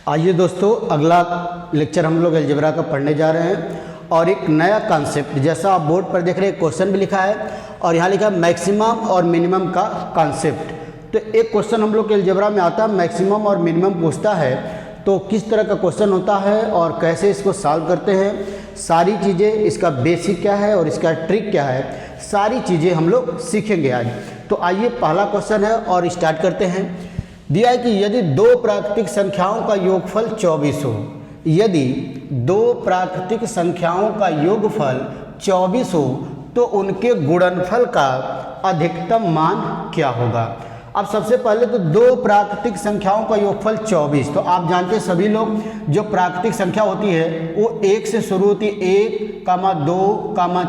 आइए दोस्तों, अगला लेक्चर हम लोग अलजेब्रा का पढ़ने जा रहे हैं और एक नया कॉन्सेप्ट, जैसा आप बोर्ड पर देख रहे हैं क्वेश्चन भी लिखा है और यहाँ लिखा है मैक्सिमम और मिनिमम का कॉन्सेप्ट। तो एक क्वेश्चन हम लोग के अलजेब्रा में आता है, मैक्सिमम और मिनिमम पूछता है, तो किस तरह का क्वेश्चन होता है और कैसे इसको सॉल्व करते हैं, सारी चीज़ें, इसका बेसिक क्या है और इसका ट्रिक क्या है, सारी चीज़ें हम लोग सीखेंगे आज। तो आइए, पहला क्वेश्चन है और स्टार्ट करते हैं। दिया है कि यदि दो प्राकृतिक संख्याओं का योगफल 24 हो, यदि दो प्राकृतिक संख्याओं का योगफल 24 हो तो उनके गुणनफल का अधिकतम मान क्या होगा। अब सबसे पहले तो दो प्राकृतिक संख्याओं का योगफल 24, तो आप जानते हैं सभी लोग, जो प्राकृतिक संख्या होती है वो 1 से शुरू होती है, 1, 2,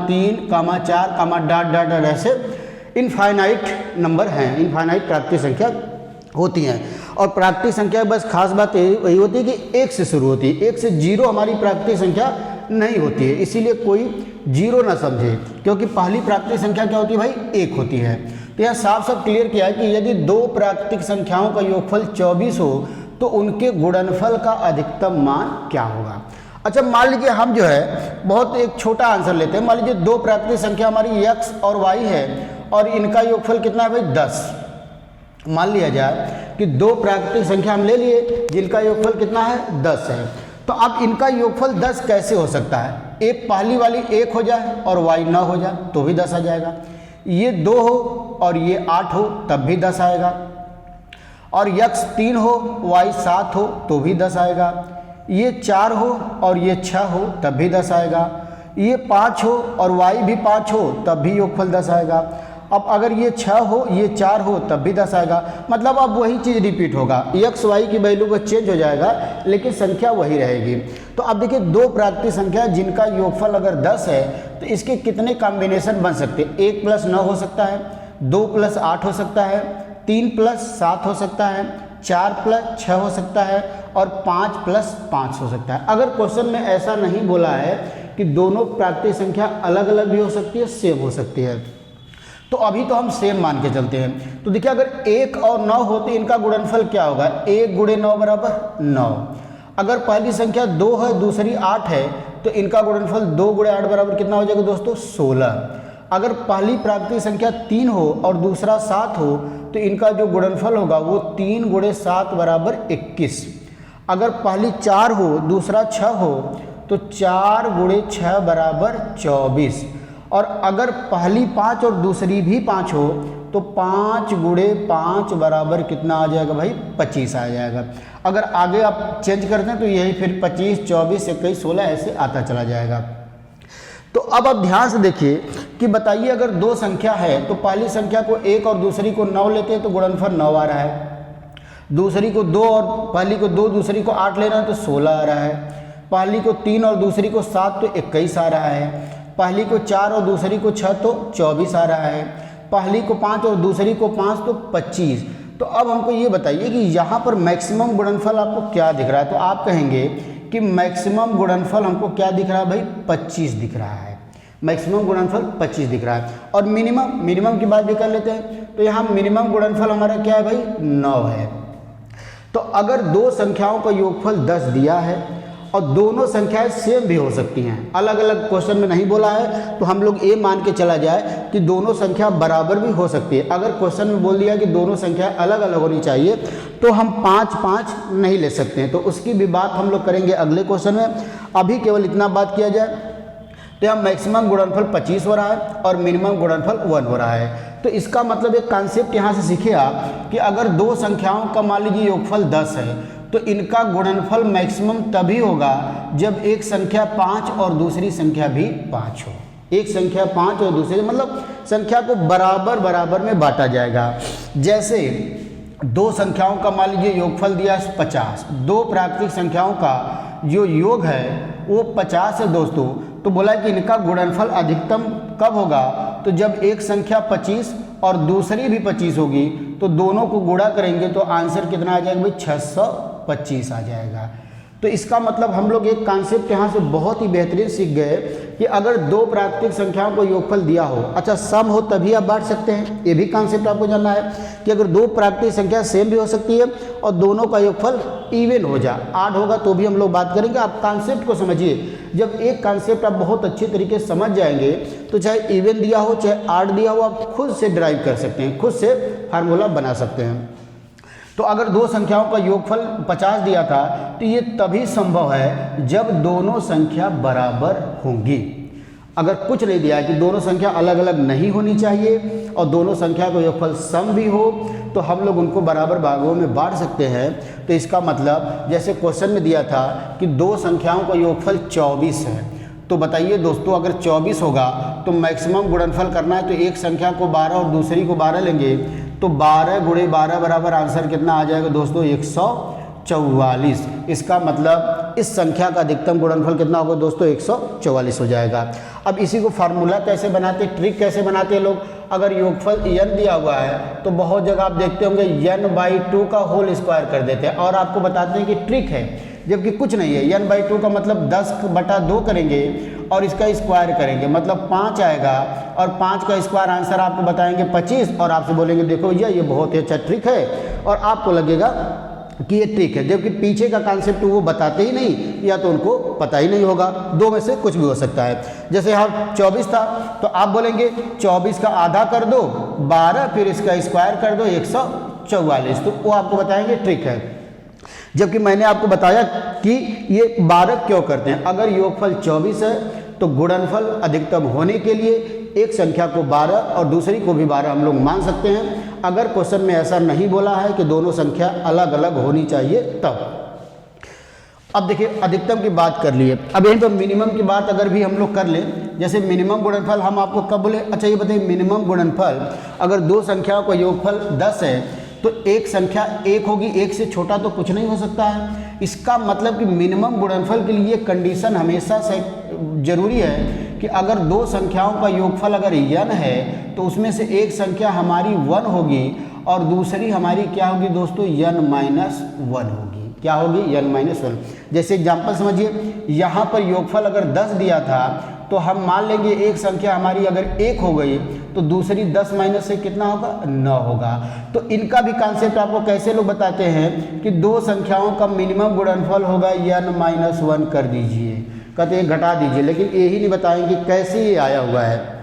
3, 4, डॉट डॉट डॉट, ऐसे इनफाइनाइट नंबर हैं, इनफाइनाइट प्राकृतिक संख्या होती हैं। और प्राकृतिक संख्या बस खास बात यही होती है कि 1 से शुरू होती है, 1 से 0 हमारी प्राकृतिक संख्या नहीं होती है, इसीलिए कोई 0 ना समझे, क्योंकि पहली प्राकृतिक संख्या क्या होती है भाई, 1 होती है। तो यहाँ साफ साफ क्लियर किया है कि यदि दो प्राकृतिक संख्याओं का योगफल 24 हो तो उनके गुणनफल का अधिकतम मान क्या होगा। अच्छा, मान लीजिए हम जो है बहुत एक छोटा आंसर लेते हैं। मान लीजिए दो प्राकृतिक संख्या हमारी x और y है और इनका योगफल कितना है भाई, 10। मान लिया जाए कि दो प्राकृतिक संख्या हम ले लिए जिनका योगफल कितना है, 10 है। तो अब इनका योगफल 10 कैसे हो सकता है, एक पहली वाली 1 हो जाए और y 9 हो जाए तो भी 10 आ जाएगा, ये 2 हो और ये 8 हो तब भी 10 आएगा, और x 3 हो y 7 हो तो भी 10 आएगा, ये 4 हो और ये 6 हो तब भी 10 आएगा, ये 5 हो और y भी 5 हो तब भी योगफल 10 आएगा। अब अगर ये 6 हो ये 4 हो तब भी 10 आएगा, मतलब अब वही चीज़ रिपीट होगा, x y की वैल्यू को चेंज हो जाएगा लेकिन संख्या वही रहेगी। तो अब देखिए, दो प्राकृतिक संख्या जिनका योगफल अगर 10 है तो इसके कितने कॉम्बिनेशन बन सकते हैं। 1 + 9 हो सकता है, 2 + 8 हो सकता है, 3 + 7 हो सकता है, 4 + 6 हो सकता है और 5 + 5 हो सकता है। अगर क्वेश्चन में ऐसा नहीं बोला है कि दोनों प्राकृतिक संख्या अलग अलग भी हो सकती है, सेम हो सकती है, तो अभी तो हम सेम मान के चलते हैं। तो देखिए, अगर 1 और 9 हो तो इनका गुणनफल क्या होगा, 1 × 9 = 9। अगर पहली संख्या 2 है दूसरी 8 है तो इनका गुणनफल 2 × 8 बराबर कितना हो जाएगा दोस्तों, 16। अगर पहली प्राकृतिक संख्या 3 हो और दूसरा 7 हो तो इनका जो गुणनफल होगा वो 3 × 7 = 21। अगर पहली 4 हो दूसरा 6 हो तो 4 × 6 = 24। और अगर पहली 5 और दूसरी भी 5 हो तो 5 × 5 बराबर कितना आ जाएगा भाई, 25 आ जाएगा। अगर आगे आप चेंज करते हैं तो यही फिर 25, 24, 21, 16 ऐसे आता चला जाएगा। तो अब आप ध्यान से देखिए कि बताइए, अगर दो संख्या है तो पहली संख्या को 1 और दूसरी को 9 लेते हैं तो गुणनफल 9 आ रहा है, दूसरी को 2 और पहली को 2 दूसरी को 8 ले रहे हैं तो 16 आ रहा है, पहली को 3 और दूसरी को 7 तो 21 आ रहा है, पहली को 4 और दूसरी को 6 तो 24 आ रहा है, पहली को 5 और दूसरी को 5 तो 25। तो अब हमको ये बताइए कि यहाँ पर मैक्सिमम गुणनफल आपको क्या दिख रहा है। तो आप कहेंगे कि मैक्सिमम गुणनफल हमको क्या दिख रहा है भाई, 25 दिख रहा है, मैक्सिमम गुणनफल 25 दिख रहा है। और मिनिमम की बात भी कर लेते हैं, तो यहाँ मिनिमम गुणनफल हमारा क्या है भाई, 9 है। तो अगर दो संख्याओं का योगफल 10 दिया है और दोनों संख्याएं सेम भी हो सकती हैं, अलग अलग क्वेश्चन में नहीं बोला है, तो हम लोग ये मान के चला जाए कि दोनों संख्या बराबर भी हो सकती है। अगर क्वेश्चन में बोल दिया कि दोनों संख्याएं अलग अलग होनी चाहिए तो हम 5-5 नहीं ले सकते हैं, तो उसकी भी बात हम लोग करेंगे अगले क्वेश्चन में। अभी केवल इतना बात किया जाए तो यहाँ मैक्सिमम गुणनफल 25 हो रहा है और मिनिमम गुणनफल 1 हो रहा है। तो इसका मतलब एक कॉन्सेप्ट यहाँ से सीखे आप कि अगर दो संख्याओं का मान लीजिए योगफल 10 है तो इनका गुणनफल मैक्सिमम तभी होगा जब एक संख्या 5 और दूसरी संख्या भी 5 हो। एक संख्या 5 और दूसरी, मतलब संख्या को बराबर बराबर में बांटा जाएगा। जैसे दो संख्याओं का मान लीजिए योगफल दिया है 50, दो प्राकृतिक संख्याओं का जो योग है वो 50 है दोस्तों, तो बोला कि इनका गुणनफल अधिकतम कब होगा, तो जब एक संख्या 25 और दूसरी भी 25 होगी तो दोनों को गुणा करेंगे तो आंसर कितना आ जाएगा भाई, 625 आ जाएगा। तो इसका मतलब हम लोग एक कॉन्सेप्ट यहाँ से बहुत ही बेहतरीन सीख गए कि अगर दो प्राकृतिक संख्याओं को योगफल दिया हो, अच्छा सम हो तभी आप बांट सकते हैं। ये भी कॉन्सेप्ट आपको जानना है कि अगर दो प्राकृतिक संख्या सेम भी हो सकती है और दोनों का योगफल इवन हो जाए, 8 होगा तो भी हम लोग बात करेंगे। आप कॉन्सेप्ट को समझिए, जब एक कॉन्सेप्ट आप बहुत अच्छी तरीके से समझ जाएंगे तो चाहे इवन दिया हो चाहे 8 दिया हो, आप खुद से ड्राइव कर सकते हैं, खुद से फार्मूला बना सकते हैं। तो अगर दो संख्याओं का योगफल 50 दिया था तो ये तभी संभव है जब दोनों संख्या बराबर होंगी। अगर कुछ नहीं दिया है कि दोनों संख्या अलग अलग नहीं होनी चाहिए और दोनों संख्या का योगफल सम भी हो, तो हम लोग उनको बराबर भागों में बांट सकते हैं। तो इसका मतलब जैसे क्वेश्चन में दिया था कि दो संख्याओं का योगफल 24 है, तो बताइए दोस्तों अगर 24 होगा तो मैक्सिमम गुणनफल करना है तो एक संख्या को 12 और दूसरी को 12 लेंगे, तो 12 गुणे 12 बराबर आंसर कितना आ जाएगा दोस्तों 144। इसका मतलब इस संख्या का अधिकतम गुणनफल कितना होगा दोस्तों 144 हो जाएगा। अब इसी को फार्मूला कैसे बनाते, ट्रिक कैसे बनाते हैं लोग, अगर योगफल n दिया हुआ है तो बहुत जगह आप देखते होंगे n/2 का होल स्क्वायर कर देते हैं और आपको बताते हैं कि ट्रिक है, जबकि कुछ नहीं है। n/2 का मतलब 10/2 करेंगे और इसका स्क्वायर करेंगे मतलब 5 आएगा और 5 का स्क्वायर आंसर आपको बताएंगे 25 और आपसे बोलेंगे देखो भैया ये बहुत ही अच्छा ट्रिक है और आपको लगेगा कि ये ट्रिक है, जबकि पीछे का कॉन्सेप्ट वो बताते ही नहीं या तो उनको पता ही नहीं होगा, दो में से कुछ भी हो सकता है। जैसे यहाँ 24 था तो आप बोलेंगे 24 का आधा कर दो 12 फिर इसका स्क्वायर कर दो 144, तो वो आपको बताएंगे ट्रिक है। जबकि मैंने आपको बताया कि ये 12 क्यों करते हैं। अगर योगफल 24 है तो गुणनफल अधिकतम होने के लिए एक संख्या को 12 और दूसरी को भी 12 हम लोग मान सकते हैं। अगर क्वेश्चन में ऐसा नहीं बोला है कि दोनों संख्या अलग अलग होनी चाहिए तब। अब देखिए अधिकतम की बात कर लिए, अब यहीं पर मिनिमम की बात अगर भी हम लोग कर लें, जैसे मिनिमम गुणनफल हम आपको कब बोले, अच्छा ये बताइए मिनिमम गुणनफल अगर दो संख्याओं का योगफल 10 है तो एक संख्या 1 होगी, 1 से छोटा तो कुछ नहीं हो सकता है। इसका मतलब कि मिनिमम गुणनफल के लिए कंडीशन हमेशा से जरूरी है कि अगर दो संख्याओं का योगफल अगर n है तो उसमें से एक संख्या हमारी 1 होगी और दूसरी हमारी क्या होगी दोस्तों n-1 होगी। क्या होगी n-1। जैसे एग्जांपल समझिए, यहाँ पर योगफल अगर 10 दिया था तो हम मान लेंगे एक संख्या हमारी अगर 1 हो गई तो दूसरी 10 माइनस से कितना होगा 9 होगा। तो इनका भी कॉन्सेप्ट आपको कैसे लोग बताते हैं कि दो संख्याओं का मिनिमम गुणनफल होगा n-1 कर दीजिए, कहते हैं घटा दीजिए, लेकिन यही नहीं बताएंगे कैसे ये आया हुआ है।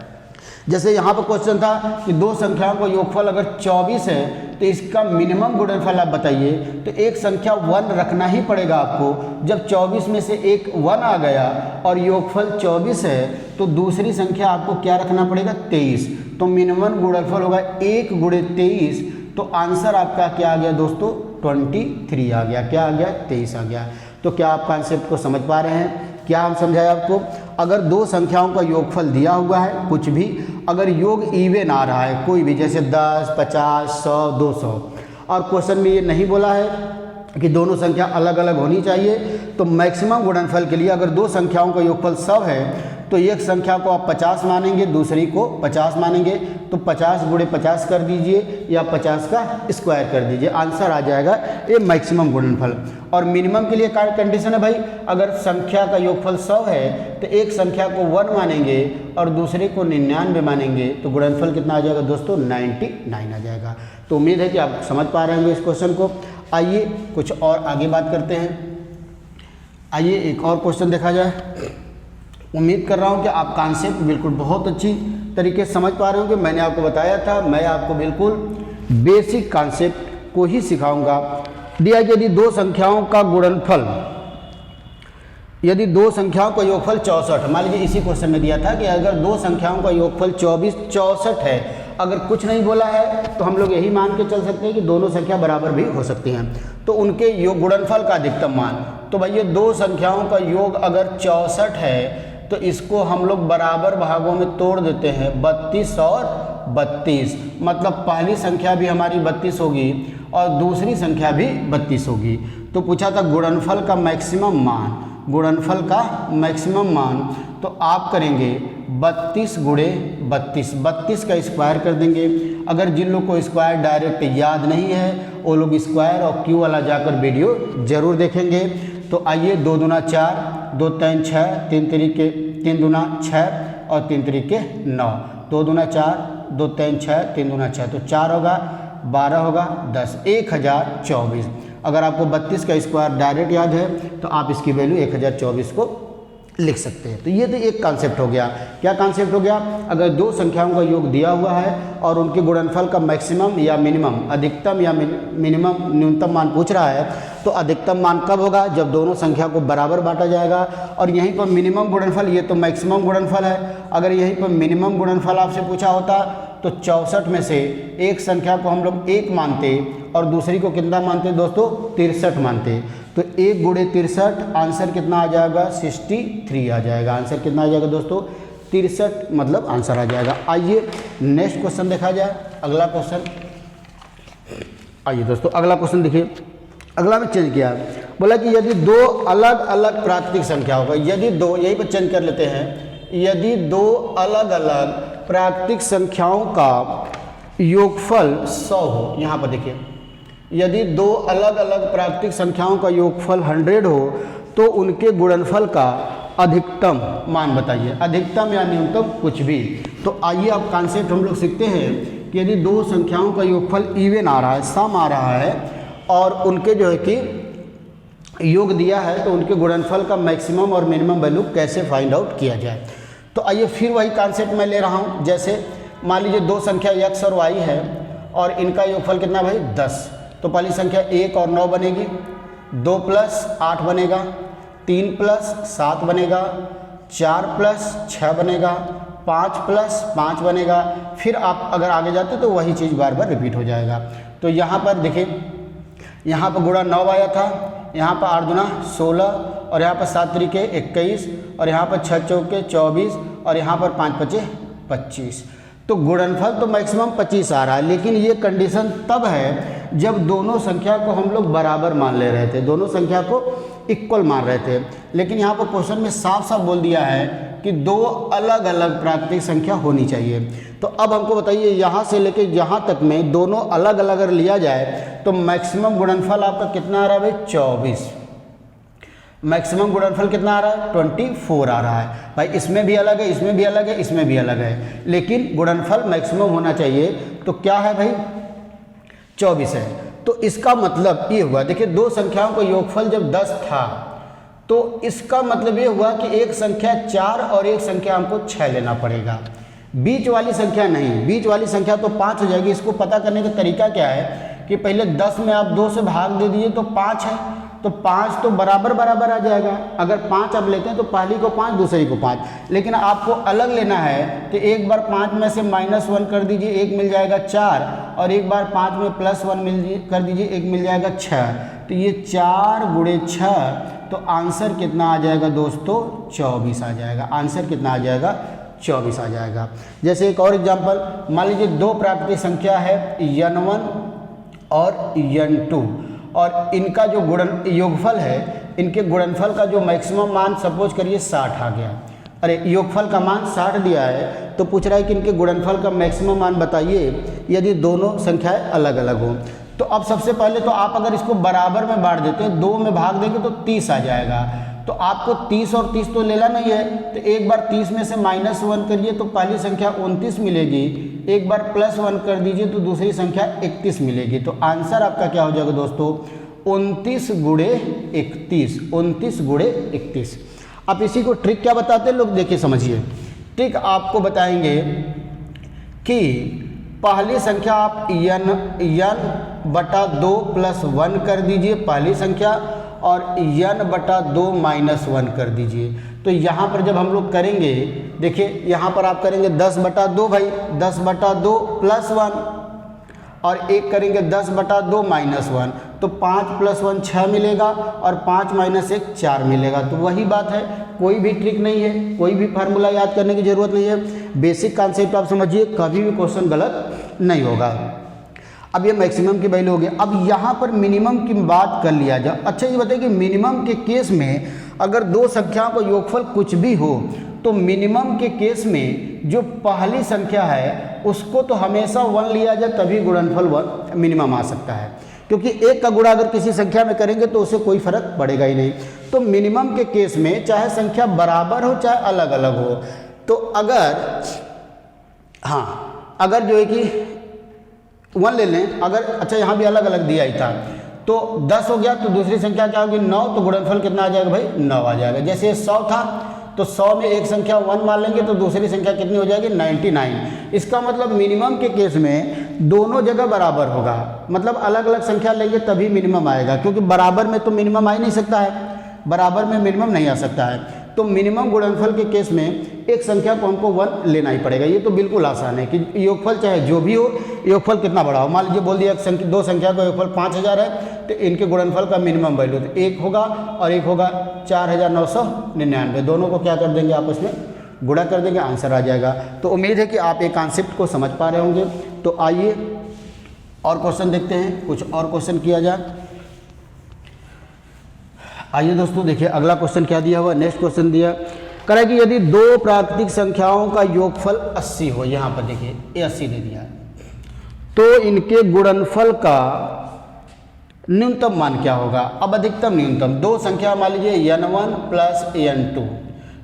जैसे यहाँ पर क्वेश्चन था कि दो संख्याओं का योगफल अगर 24 है तो इसका मिनिमम गुणनफल आप बताइए, तो एक संख्या 1 रखना ही पड़ेगा आपको। जब 24 में से एक 1 आ गया और योगफल 24 है तो दूसरी संख्या आपको क्या रखना पड़ेगा 23, तो मिनिमम गुणनफल होगा 1 गुणे 23, तो आंसर आपका क्या आ गया दोस्तों 23 आ गया। क्या आ गया 23 आ गया। तो क्या आप कॉन्सेप्ट को समझ पा रहे हैं, क्या हम समझाए आपको। अगर दो संख्याओं का योगफल दिया हुआ है कुछ भी, अगर योग इवन आ रहा है कोई भी, जैसे 10, 50, 100, 200 और क्वेश्चन में ये नहीं बोला है कि दोनों संख्या अलग अलग होनी चाहिए, तो मैक्सिमम गुणनफल के लिए अगर दो संख्याओं का योगफल 100 है तो एक संख्या को आप 50 मानेंगे दूसरी को 50 मानेंगे, तो 50 गुणे 50 कर दीजिए या 50 का स्क्वायर कर दीजिए, आंसर आ जाएगा ये मैक्सिमम गुणनफल। और मिनिमम के लिए क्या कंडीशन है भाई, अगर संख्या का योगफल 100 है तो एक संख्या को 1 मानेंगे और दूसरे को 99 मानेंगे, तो गुणनफल कितना आ जाएगा दोस्तों 99 आ जाएगा। तो उम्मीद है कि आप समझ पा रहे होंगे इस क्वेश्चन को। आइए कुछ और आगे बात करते हैं। आइए एक और क्वेश्चन देखा जाए। उम्मीद कर रहा हूं कि आप कॉन्सेप्ट बिल्कुल बहुत अच्छी तरीके से समझ पा रहे होंगे। मैंने आपको बताया था मैं आपको बिल्कुल बेसिक कॉन्सेप्ट को ही सिखाऊंगा। दिया यदि दो संख्याओं का गुणनफल, यदि दो संख्याओं का योगफल 64, मान लीजिए इसी क्वेश्चन में दिया था कि अगर दो संख्याओं का योगफल 24, 64 है, अगर कुछ नहीं बोला है तो हम लोग यही मान के चल सकते हैं कि दोनों संख्या बराबर भी हो सकती हैं, तो उनके योग गुणनफल का अधिकतम मान। तो भाई ये दो संख्याओं का योग अगर 64 है तो इसको हम लोग बराबर भागों में तोड़ देते हैं 32 और 32, मतलब पहली संख्या भी हमारी 32 होगी और दूसरी संख्या भी 32 होगी। तो पूछा था गुणनफल का मैक्सिमम मान, गुणनफल का मैक्सिमम मान, तो आप करेंगे 32 गुणे 32, 32 का स्क्वायर कर देंगे। अगर जिन लोग को स्क्वायर डायरेक्ट याद नहीं है वो लोग स्क्वायर और क्यू वाला जाकर वीडियो जरूर देखेंगे। तो आइए 2 दूना 4, 2 3 6, 3 तरीके 3 दूना 6 और 3 तरीके 9, 2 दूना 4, 2 3 6, 3 दूना 6, तो 4 होगा, 12 होगा, 10, 1024। अगर आपको 32 का स्क्वायर डायरेक्ट याद है तो आप इसकी वैल्यू 1024 को लिख सकते हैं। तो ये तो एक कॉन्सेप्ट हो गया। क्या कॉन्सेप्ट हो गया? अगर दो संख्याओं का योग दिया हुआ है और उनके गुणनफल का मैक्सिमम या मिनिमम, अधिकतम या मिनिमम न्यूनतम मान पूछ रहा है, तो अधिकतम मान कब होगा? जब दोनों संख्या को बराबर बांटा जाएगा। और यहीं पर मिनिमम गुणनफल, ये तो मैक्सिमम गुणनफल है, अगर यहीं पर मिनिमम गुणनफल आपसे पूछा होता तो 64 में से एक संख्या को हम लोग 1 मानते और दूसरी को कितना मानते दोस्तों? 63 मानते। तो 1 गुणे 63, आंसर कितना आ जाएगा? 63 आ जाएगा। आंसर कितना आ जाएगा दोस्तों? 63 मतलब आंसर आ जाएगा। आइए नेक्स्ट क्वेश्चन देखा जाए, अगला क्वेश्चन। आइए दोस्तों अगला क्वेश्चन देखिए, अगला में चेंज किया, बोला कि यदि दो अलग अलग प्राकृतिक संख्या होगा, यदि दो, यहीं पर चेंज कर लेते हैं, यदि दो अलग अलग प्राकृतिक संख्याओं का योगफल 100 हो, यहाँ पर देखिए, यदि दो अलग अलग प्राकृतिक संख्याओं का योगफल 100 हो तो उनके गुणनफल का अधिकतम मान बताइए, अधिकतम या न्यूनतम कुछ भी। तो आइए अब कॉन्सेप्ट हम लोग सीखते हैं कि यदि दो संख्याओं का योगफल इवन आ रहा है, सम आ रहा है और उनके जो है कि योग दिया है, तो उनके गुणनफल का मैक्सिमम और मिनिमम वैल्यू कैसे फाइंड आउट किया जाए। तो आइए फिर वही कॉन्सेप्ट मैं ले रहा हूँ। जैसे मान लीजिए दो संख्या x और y है और इनका योगफल कितना भाई? 10। तो पहली संख्या 1 और 9 बनेगी, 2 + 8 बनेगा, 3 + 7 बनेगा, 4 + 6 बनेगा, 5 + 5 बनेगा। फिर आप अगर आगे जाते तो वही चीज़ बार बार रिपीट हो जाएगा। तो यहाँ पर देखिए, यहाँ पर गुणा 9 आया था, यहाँ पर 8 दूना 16 और यहाँ पर 7 तरीके 21 और यहाँ पर 6 चौके 24 और यहाँ पर 5 पचे 25। तो गुणनफल तो मैक्सिमम 25 आ रहा है, लेकिन ये कंडीशन तब है जब दोनों संख्या को हम लोग बराबर मान ले रहे थे, दोनों संख्या को इक्वल मान रहे थे। लेकिन यहाँ पर क्वेश्चन में साफ साफ बोल दिया है कि दो अलग अलग प्राकृतिक संख्या होनी चाहिए। तो अब हमको बताइए, यहाँ से लेके यहाँ तक में दोनों अलग अलग अगर लिया जाए तो मैक्सिमम गुणनफल आपका कितना आ रहा है भाई? 24। मैक्सिमम गुणनफल कितना आ रहा है? 24 आ रहा है भाई। इसमें भी अलग है, इसमें भी अलग है, इसमें भी अलग है, लेकिन गुणनफल मैक्सिमम होना चाहिए। तो क्या है भाई? 24 है। तो इसका मतलब ये हुआ, देखिए दो संख्याओं का योगफल जब 10 था तो इसका मतलब ये हुआ कि एक संख्या 4 और एक संख्या हमको 6 लेना पड़ेगा, बीच वाली संख्या नहीं। बीच वाली संख्या तो 5 हो जाएगी। इसको पता करने का तरीका क्या है कि पहले 10 में आप 2 से भाग दे दीजिए तो 5 है, तो 5 तो बराबर बराबर आ जाएगा। अगर 5 आप लेते हैं तो पहली को 5, दूसरी को 5, लेकिन आपको अलग लेना है तो एक बार 5 में से -1 कर दीजिए, एक मिल जाएगा 4, और एक बार 5 में +1 कर दीजिए, एक मिल जाएगा 6। तो ये 4 गुणे 6, तो आंसर कितना आ जाएगा दोस्तों? 24 आ जाएगा। आंसर कितना आ जाएगा? 24 आ जाएगा। जैसे एक और एग्जाम्पल, मान लीजिए दो प्राकृतिक संख्या है n1 और n2 और इनका जो योगफल है, इनके गुणनफल का जो मैक्सिमम मान सपोज करिए 60 आ गया। अरे योगफल का मान 60 दिया है तो पूछ रहा है कि इनके गुणनफल का मैक्सिमम मान बताइए यदि दोनों संख्याएं अलग अलग हों। तो अब सबसे पहले तो आप अगर इसको बराबर में बांट देते हैं, 2 में भाग देंगे तो 30 आ जाएगा। तो आपको 30 और 30 तो लेना नहीं है, तो एक बार 30 में से -1 करिए तो पहली संख्या 29 मिलेगी, एक बार +1 कर दीजिए तो दूसरी संख्या 31 मिलेगी। तो आंसर आपका क्या हो जाएगा दोस्तों? 29 गुणे 31। 29 गुणे 31। अब इसी को ट्रिक क्या बताते हैं लोग, देखिए समझिए। ट्रिक आपको बताएंगे कि पहली संख्या आप n/2 + 1 कर दीजिए पहली संख्या, और n/2 - 1 कर दीजिए। तो यहाँ पर जब हम लोग करेंगे, देखिए यहाँ पर आप करेंगे 10/2 भाई, 10/2 + 1, और एक करेंगे 10/2 - 1, तो 5 + 1 6 मिलेगा और 5 - 1 4 मिलेगा। तो वही बात है, कोई भी ट्रिक नहीं है, कोई भी फार्मूला याद करने की ज़रूरत नहीं है। बेसिक कॉन्सेप्ट आप समझिए, कभी भी क्वेश्चन गलत नहीं होगा। अब ये मैक्सिमम की वैल्यू हो गई। अब यहाँ पर मिनिमम की बात कर लिया जाए। अच्छा ये बताइए कि मिनिमम के केस में अगर दो संख्याओं का योगफल कुछ भी हो तो मिनिमम के केस में जो पहली संख्या है उसको तो हमेशा 1 लिया जाए, तभी गुणनफल 1 मिनिमम आ सकता है। क्योंकि एक का गुणा अगर किसी संख्या में करेंगे तो उससे कोई फर्क पड़ेगा ही नहीं। तो मिनिमम के केस में चाहे संख्या बराबर हो चाहे अलग अलग हो, तो अगर जो है कि 1 ले लें, अगर अच्छा यहाँ भी अलग अलग दिया ही था, तो 10 हो गया तो दूसरी संख्या क्या होगी 9, तो गुणनफल कितना आ जाएगा भाई 9 आ जाएगा। जैसे 100 था तो 100 में एक संख्या 1 मान लेंगे तो दूसरी संख्या कितनी हो जाएगी 99। इसका मतलब मिनिमम के केस में दोनों जगह बराबर होगा, मतलब अलग अलग संख्या लेंगे तभी मिनिमम आएगा, क्योंकि बराबर में तो मिनिमम आ ही नहीं सकता है, बराबर में मिनिमम नहीं आ सकता है। तो मिनिमम गुणनफल के केस में एक संख्या को हमको 1 लेना ही पड़ेगा। ये तो बिल्कुल आसान है कि योगफल चाहे जो भी हो, योगफल कितना बड़ा हो। मान लीजिए बोल दिया दो संख्या का योगफल 5000 है, तो इनके गुणनफल का मिनिमम वैल्यू तो 1 होगा और एक होगा 4999। दोनों को क्या कर देंगे आपस में गुणा कर देंगे, आंसर आ जाएगा। तो उम्मीद है कि आप एक कॉन्सेप्ट को समझ पा रहे होंगे। तो आइए और क्वेश्चन देखते हैं, कुछ और क्वेश्चन किया जाए। आइए दोस्तों देखिए अगला क्वेश्चन क्या दिया हुआ। नेक्स्ट क्वेश्चन दिया कह रहा है कि यदि दो प्राकृतिक संख्याओं का योगफल 80 हो, यहाँ पर देखिए ये 80 दे दिया, तो इनके गुणनफल का न्यूनतम मान क्या होगा। अब अधिकतम न्यूनतम दो संख्या मान लीजिए n1 प्लस n2,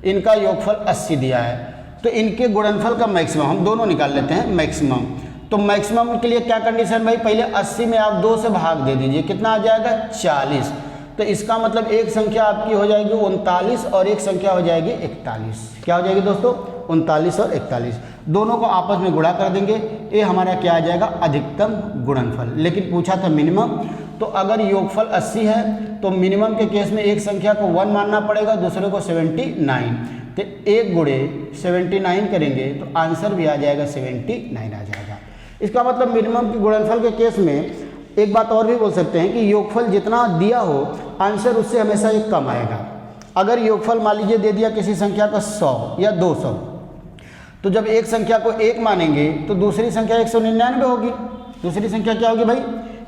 इनका योगफल 80 दिया है, तो इनके गुणनफल का मैक्सिमम हम दोनों निकाल लेते हैं मैक्सिमम। तो मैक्सिमम के लिए क्या कंडीशन भाई, पहले 80 में आप 2 से भाग दे दीजिए, कितना आ जाएगा 40। तो इसका मतलब एक संख्या आपकी हो जाएगी 39 और एक संख्या हो जाएगी 41। क्या हो जाएगी दोस्तों 39 और 41, दोनों को आपस में गुणा कर देंगे, ये हमारा क्या आ जाएगा अधिकतम गुणनफल। लेकिन पूछा था मिनिमम, तो अगर योगफल 80 है तो मिनिमम के केस में एक संख्या को 1 मानना पड़ेगा, दूसरे को 79। तो 1 गुणे 79 करेंगे तो आंसर भी आ जाएगा 79 आ जाएगा। इसका मतलब मिनिमम के गुणनफल के केस में एक बात और भी बोल सकते हैं कि योगफल जितना दिया हो आंसर उससे हमेशा एक कम आएगा। अगर योगफल मान लीजिए दे दिया किसी संख्या का 100 या 200, तो जब एक संख्या को 1 मानेंगे तो दूसरी संख्या 199 होगी, दूसरी संख्या क्या होगी भाई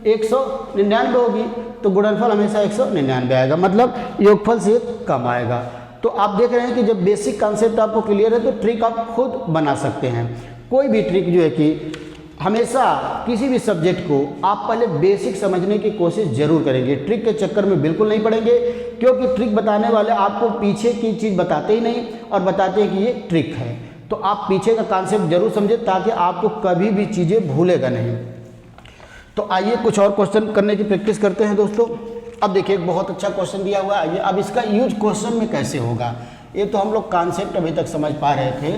199 होगी, तो गुणनफल हमेशा 199 आएगा, मतलब योगफल से कम आएगा। तो आप देख रहे हैं कि जब बेसिक कॉन्सेप्ट आपको क्लियर है तो ट्रिक आप खुद बना सकते हैं। कोई भी ट्रिक जो है कि हमेशा किसी भी सब्जेक्ट को आप पहले बेसिक समझने की कोशिश जरूर करेंगे, ट्रिक के चक्कर में बिल्कुल नहीं पड़ेंगे, क्योंकि ट्रिक बताने वाले आपको पीछे की चीज़ बताते ही नहीं और बताते हैं कि ये ट्रिक है। तो आप पीछे का कॉन्सेप्ट जरूर समझें ताकि आपको कभी भी चीज़ें भूलेगा नहीं। तो आइए कुछ और क्वेश्चन करने की प्रैक्टिस करते हैं दोस्तों। अब देखिए एक बहुत अच्छा क्वेश्चन दिया हुआ है, आइए अब इसका यूज क्वेश्चन में कैसे होगा। ये तो हम लोग कॉन्सेप्ट अभी तक समझ पा रहे थे,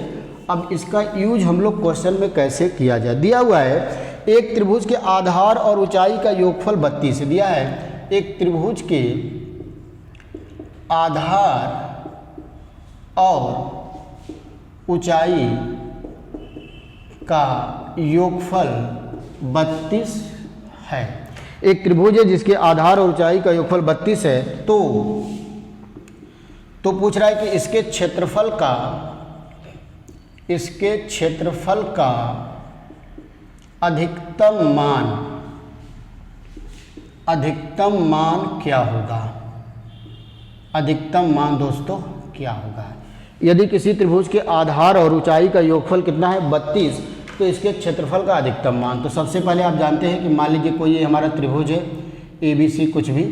अब इसका यूज हम लोग क्वेश्चन में कैसे किया जाए। दिया हुआ है एक त्रिभुज के आधार और ऊंचाई का योगफल 32 दिया है। एक त्रिभुज के आधार और ऊंचाई का योगफल 32 है। एक त्रिभुज है जिसके आधार और ऊंचाई का योगफल 32 है, तो पूछ रहा है कि इसके क्षेत्रफल का अधिकतम मान क्या होगा। अधिकतम मान दोस्तों क्या होगा। यदि किसी त्रिभुज के आधार और ऊंचाई का योगफल कितना है 32, तो इसके क्षेत्रफल का अधिकतम मान। तो सबसे पहले आप जानते हैं कि मान लीजिए कोई ये हमारा त्रिभुज है ABC, कुछ भी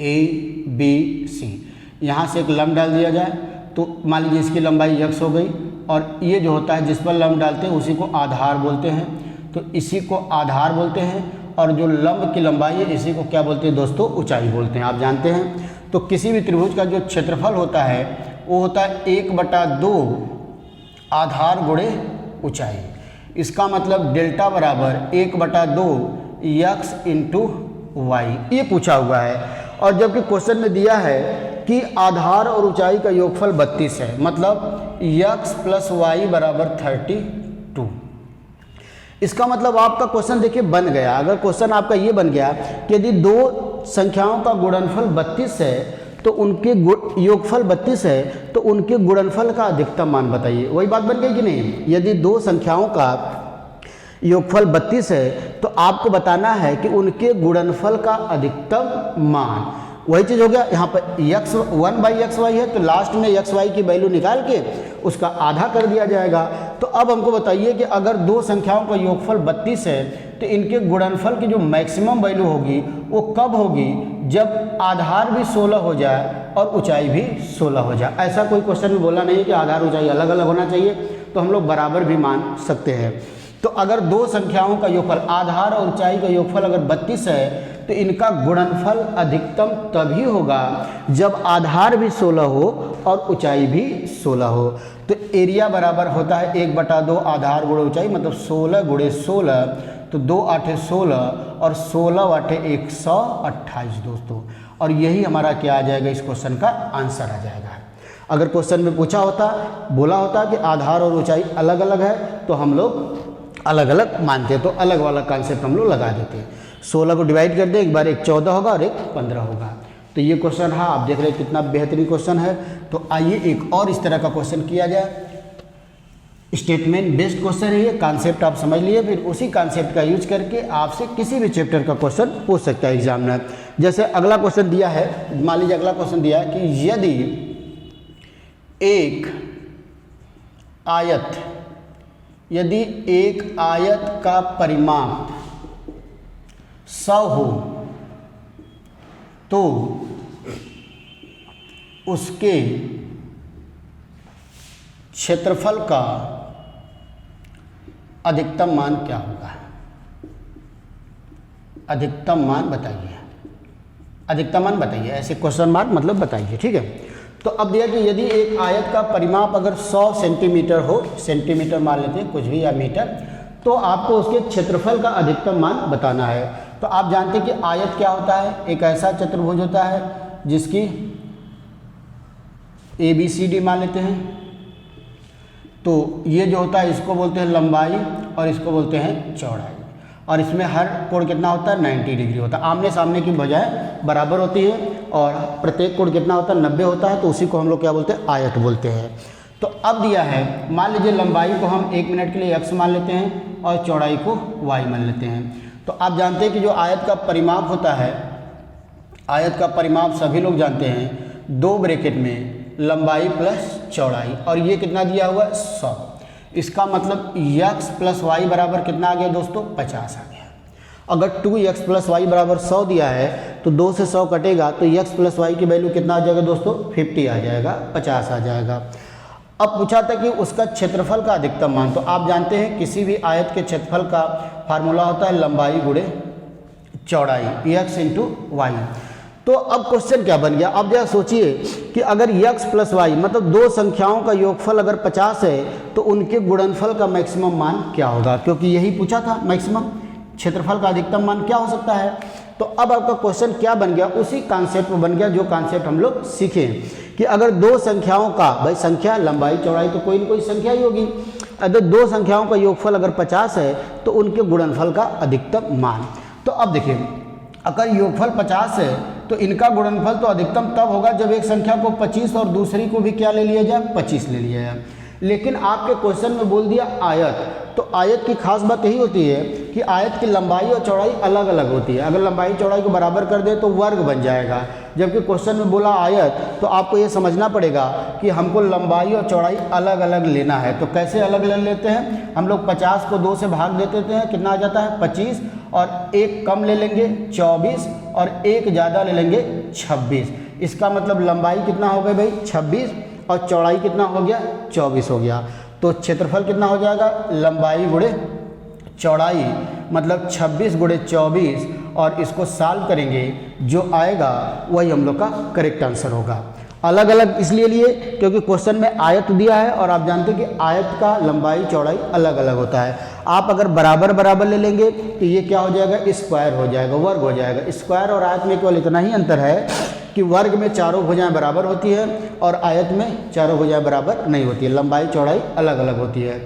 ABC, यहाँ से एक लंब डाल दिया जाए तो मान लीजिए इसकी लंबाई x हो गई, और ये जो होता है जिस पर लंब डालते हैं उसी को आधार बोलते हैं, तो इसी को आधार बोलते हैं, और जो लंब की लंबाई है इसी को क्या बोलते हैं दोस्तों ऊंचाई बोलते हैं, आप जानते हैं। तो किसी भी त्रिभुज का जो क्षेत्रफल होता है वो होता है 1/2 आधार गुणे ऊंचाई। इसका मतलब डेल्टा बराबर 1/2 x × y, ये पूछा हुआ है। और जबकि क्वेश्चन में दिया है कि आधार और ऊंचाई का योगफल 32 है, मतलब x + y = 32। इसका मतलब आपका क्वेश्चन देखिए बन गया। अगर क्वेश्चन आपका ये बन गया कि यदि दो संख्याओं का गुणनफल 32 है तो उनके योगफल 32 है, तो उनके गुणनफल का अधिकतम मान बताइए। वही बात बन गई कि नहीं। यदि दो संख्याओं का योगफल 32 है तो आपको बताना है कि उनके गुणनफल का अधिकतम मान। वही चीज़ हो गया यहाँ पर 1/xy है, तो लास्ट में xy की वैल्यू निकाल के उसका आधा कर दिया जाएगा। तो अब हमको बताइए कि अगर दो संख्याओं का योगफल 32 है तो इनके गुणनफल की जो मैक्सिमम वैल्यू होगी वो कब होगी, जब आधार भी 16 हो जाए और ऊंचाई भी 16 हो जाए। ऐसा कोई क्वेश्चन में बोला नहीं है कि आधार ऊंचाई अलग अलग होना चाहिए, तो हम लोग बराबर भी मान सकते हैं। तो अगर दो संख्याओं का योगफल, आधार और ऊंचाई का योगफल अगर 32 है, तो इनका गुणनफल अधिकतम तभी होगा जब आधार भी 16 हो और ऊंचाई भी 16 हो। तो एरिया बराबर होता है 1/2 आधार गुणे ऊंचाई, मतलब 16 गुणे 16, तो 2 8 16 और 16 8 128 दोस्तों। और यही हमारा क्या आ जाएगा, इस क्वेश्चन का आंसर आ जाएगा। अगर क्वेश्चन में पूछा होता, बोला होता कि आधार और ऊंचाई अलग अलग है, तो हम लोग अलग अलग मानते, तो अलग वाला कॉन्सेप्ट हम लोग लगा देते। 16 को डिवाइड कर दे, एक बार एक 14 होगा और एक 15 होगा। तो ये क्वेश्चन हाँ, आप देख रहे हैं कितना बेहतरीन क्वेश्चन है। तो आइए एक और इस तरह का क्वेश्चन किया जाए। स्टेटमेंट बेस्ड क्वेश्चन है ये, कॉन्सेप्ट आप समझ लिए, फिर उसी कॉन्सेप्ट का यूज करके आपसे किसी भी चैप्टर का क्वेश्चन पूछ सकता है एग्जामिनर। जैसे अगला क्वेश्चन दिया है, मान लीजिए अगला क्वेश्चन दिया है कि यदि एक आयत का परिमाप 100 हो तो उसके क्षेत्रफल का अधिकतम मान क्या होगा? अधिकतम मान बताइए, अधिकतम मान बताइए, ऐसे क्वेश्चन मार्क मतलब बताइए, ठीक है। तो अब दिया कि यदि एक आयत का परिमाप अगर 100 सेंटीमीटर हो, सेंटीमीटर मान लेते हैं कुछ भी, या मीटर, तो आपको उसके क्षेत्रफल का अधिकतम मान बताना है। तो आप जानते हैं कि आयत क्या होता है, एक ऐसा चतुर्भुज होता है जिसकी ABCD मान लेते हैं। तो ये जो होता है इसको बोलते हैं लंबाई और इसको बोलते हैं चौड़ाई, और इसमें हर कोण कितना होता है, 90 डिग्री होता है। आमने सामने की बजाय बराबर होती है, और प्रत्येक कोण कितना होता है, 90 होता है। तो उसी को हम लोग क्या बोलते हैं, आयत बोलते हैं। तो अब दिया है, मान लीजिए लंबाई को हम 1 मिनट के लिए x मान लेते हैं और चौड़ाई को y मान लेते हैं। तो आप जानते हैं कि जो आयत का परिमाप होता है, आयत का परिमाप सभी लोग जानते हैं, 2 ब्रैकेट में लंबाई प्लस चौड़ाई, और ये कितना दिया हुआ है, 100। इसका मतलब x प्लस वाई बराबर कितना आ गया दोस्तों, 50 आ गया। अगर 2x प्लस वाई बराबर 100 दिया है, तो 2 से 100 कटेगा, तो x प्लस वाई की वैल्यू कितना आ जाएगा दोस्तों, 50 आ जाएगा, 50 आ जाएगा। अब पूछा था कि उसका क्षेत्रफल का अधिकतम मान। तो आप जानते हैं किसी भी आयत के क्षेत्रफल का फार्मूला होता है लंबाई गुणे चौड़ाई, x इंटू वाई। तो अब क्वेश्चन क्या बन गया, अब जरा सोचिए कि अगर x प्लस वाई मतलब दो संख्याओं का योगफल अगर 50 है, तो उनके गुणनफल का मैक्सिमम मान क्या होगा, क्योंकि यही पूछा था, मैक्सिमम क्षेत्रफल का अधिकतम मान क्या हो सकता है। तो अब आपका क्वेश्चन क्या बन गया, उसी कॉन्सेप्ट में बन गया जो कॉन्सेप्ट हम लोग सीखे कि अगर दो संख्याओं का, भाई संख्या लंबाई चौड़ाई तो कोई ना कोई संख्या ही होगी, अगर दो संख्याओं का योगफल अगर 50 है तो उनके गुणनफल का अधिकतम मान। तो अब देखिए, अगर योगफल 50 है तो इनका गुणनफल तो अधिकतम तब होगा जब एक संख्या को 25 और दूसरी को भी क्या ले लिया जाए, 25 ले लिया जाए। लेकिन आपके क्वेश्चन में बोल दिया आयत, तो आयत की खास बात यही होती है कि आयत की लंबाई और चौड़ाई अलग अलग होती है। अगर लंबाई चौड़ाई को बराबर कर दे तो वर्ग बन जाएगा, जबकि क्वेश्चन में बोला आयत, तो आपको ये समझना पड़ेगा कि हमको लंबाई और चौड़ाई अलग अलग लेना है। तो कैसे अलग ले लेते हैं हम लोग, 50 को 2 से भाग दे देते हैं, कितना आ जाता है 25, और एक कम ले लेंगे 24, और एक ज़्यादा ले लेंगे 26। इसका मतलब लंबाई कितना हो गई भाई 26, और चौड़ाई कितना हो गया 24 हो गया। तो क्षेत्रफल कितना हो जाएगा, लंबाई गुणे चौड़ाई मतलब 26 गुणे 24, और इसको सॉल्व करेंगे जो आएगा वही हम लोग का करेक्ट आंसर होगा। अलग अलग इसलिए लिए क्योंकि क्वेश्चन में आयत दिया है, और आप जानते हैं कि आयत का लंबाई चौड़ाई अलग अलग होता है। आप अगर बराबर बराबर ले लेंगे तो ये क्या हो जाएगा, स्क्वायर हो जाएगा, वर्ग हो जाएगा। स्क्वायर और आयत में केवल इतना ही अंतर है कि वर्ग में चारों भुजाएं बराबर होती है और आयत में चारों भुजाएं बराबर नहीं होती है, लंबाई चौड़ाई अलग अलग होती है।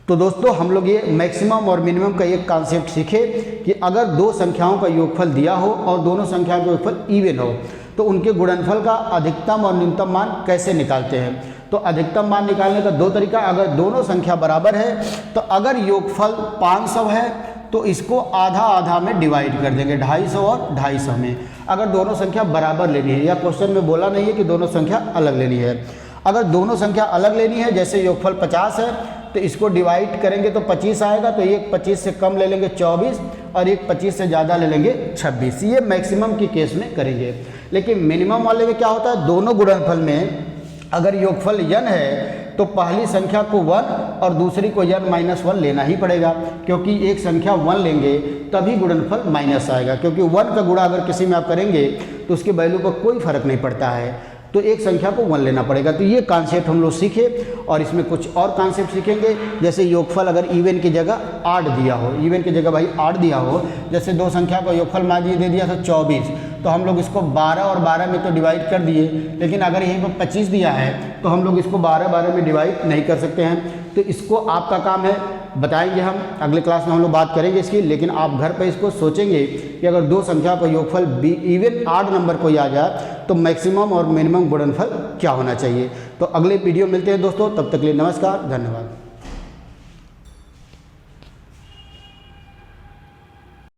तो दोस्तों हम लोग ये मैक्सिमम और मिनिमम का एक कॉन्सेप्ट सीखे कि अगर दो संख्याओं का योगफल दिया हो और दोनों संख्याओं का योगफल इवन हो तो उनके गुणनफल का अधिकतम और न्यूनतम मान कैसे निकालते हैं। तो अधिकतम मान निकालने का दो तरीका, अगर दोनों संख्या बराबर है तो अगर योगफल 500 है तो इसको आधा आधा में डिवाइड कर देंगे, 250 और 250 में। अगर दोनों संख्या बराबर लेनी है, या क्वेश्चन में बोला नहीं है कि दोनों संख्या अलग लेनी है। अगर दोनों संख्या अलग लेनी है, जैसे योगफल 50 है तो इसको डिवाइड करेंगे तो 25 आएगा, तो ये 25 से कम ले लेंगे 24, और एक 25 से ज़्यादा ले लेंगे 26। ये मैक्सिमम की केस में करेंगे। लेकिन मिनिमम वाले में क्या होता है, दोनों गुणनफल में अगर योगफल n है तो पहली संख्या को 1 और दूसरी को n-1 लेना ही पड़ेगा, क्योंकि एक संख्या 1 लेंगे तभी गुणनफल माइनस आएगा, क्योंकि 1 का गुणा अगर किसी में आप करेंगे तो उसकी वैल्यू पर कोई फर्क नहीं पड़ता है, तो एक संख्या को 1 लेना पड़ेगा। तो ये कॉन्सेप्ट हम लोग सीखे और इसमें कुछ और कॉन्सेप्ट सीखेंगे, जैसे योगफल अगर इवन की जगह 8 दिया हो, इवन की जगह भाई 8 दिया हो, जैसे दो संख्या को योगफल मान लीजिए दे दिया था 24, तो हम लोग इसको 12 और 12 में तो डिवाइड कर दिए, लेकिन अगर यहीं पर 25 दिया है तो हम लोग इसको 12 में डिवाइड नहीं कर सकते हैं। तो इसको आपका काम है, बताएंगे हम अगले क्लास में, हम लोग बात करेंगे इसकी, लेकिन आप घर पे इसको सोचेंगे कि अगर दो संख्या का योगफल इवन 8 नंबर कोई आ जाए तो मैक्सिमम और मिनिमम गुणनफल क्या होना चाहिए। तो अगले वीडियो मिलते हैं दोस्तों, तब तक के लिए नमस्कार, धन्यवाद।